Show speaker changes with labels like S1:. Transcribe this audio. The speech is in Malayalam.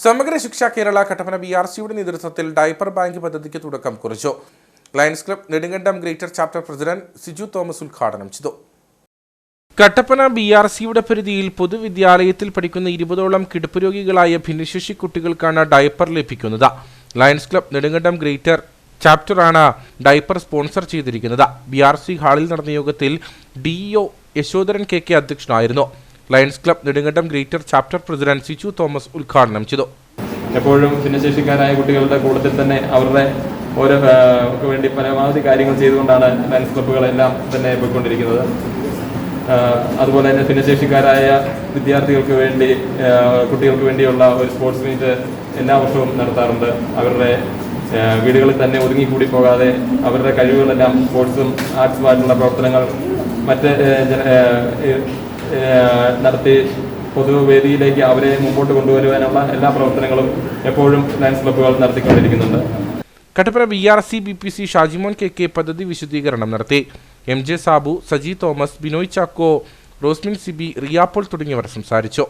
S1: സമഗ്ര ശിക്ഷ കേരള കട്ടപ്പന BRCയുടെ നേതൃത്വത്തിൽ ഡയപ്പർ ബാങ്ക് പദ്ധതിക്ക് തുടക്കം കുറിച്ചു. Lions Club Nedumkandam greater chapter president Siju Thomas ഉദ്ഘാടനം ചെയ്തു. കട്ടപ്പന BRCയുടെ പരിധിയിൽ പൊതുവിദ്യാലയത്തിൽ പഠിക്കുന്ന 20ഓളം കിടപ്പ് രോഗികളായ ഭിന്നശേഷി കുട്ടികൾക്കാണ് ഡയപ്പർ ലഭിക്കുന്നത്. ലയൺസ് ക്ലബ് നെടുങ്കണ്ടം ഗ്രേറ്റർ ചാപ്റ്ററാണ് ഡയപ്പർ സ്പോൺസർ ചെയ്തിരിക്കുന്നത്. BRC ഹാളിൽ നടന്ന യോഗത്തിൽ DEO യശോധരൻ KK അധ്യക്ഷനായിരുന്നു. Lions Club Nedumkandam greater chapter president Siju Thomas ഉദ്ഘാടനം ചെയ്തു.
S2: എപ്പോഴും ഭിന്നശേഷിക്കാരായ കുട്ടികളുടെ കൂട്ടത്തിൽ തന്നെ അവരുടെ ഓരോ വേണ്ടി പരമാവധി കാര്യങ്ങൾ ചെയ്തുകൊണ്ടാണ് ലയൺസ് ക്ലബ്ബുകളെല്ലാം തന്നെ പോയിക്കൊണ്ടിരിക്കുന്നത്. അതുപോലെ തന്നെ ഭിന്നശേഷിക്കാരായ വിദ്യാർത്ഥികൾക്ക് വേണ്ടി കുട്ടികൾക്ക് വേണ്ടിയുള്ള ഒരു സ്പോർട്സ് മീറ്റ് എല്ലാ വർഷവും നടത്താറുണ്ട്. അവരുടെ വീടുകളിൽ തന്നെ ഒതുങ്ങിക്കൂടി പോകാതെ അവരുടെ കഴിവുകളെല്ലാം സ്പോർട്സും ആർട്സുമായിട്ടുള്ള പ്രവർത്തനങ്ങൾ മറ്റ് നടത്തി പൊതുവേദിയിലേക്ക് അവരെ മുമ്പോട്ട് കൊണ്ടുവരുവാനുള്ള എല്ലാ പ്രവർത്തനങ്ങളും എപ്പോഴും ലയൺസ് ക്ലബ്ബുകൾ നടത്തിക്കൊണ്ടിരിക്കുന്നുണ്ട്.
S1: Kattappana BRC BPC Shajimon KK പദ്ധതി വിശദീകരണം നടത്തി. MJ സാബു, സജി തോമസ്, ബിനോയ് ചാക്കോ, റോസ്മിൻ സിബി, റിയാപ്പോൾ തുടങ്ങിയവർ സംസാരിച്ചു.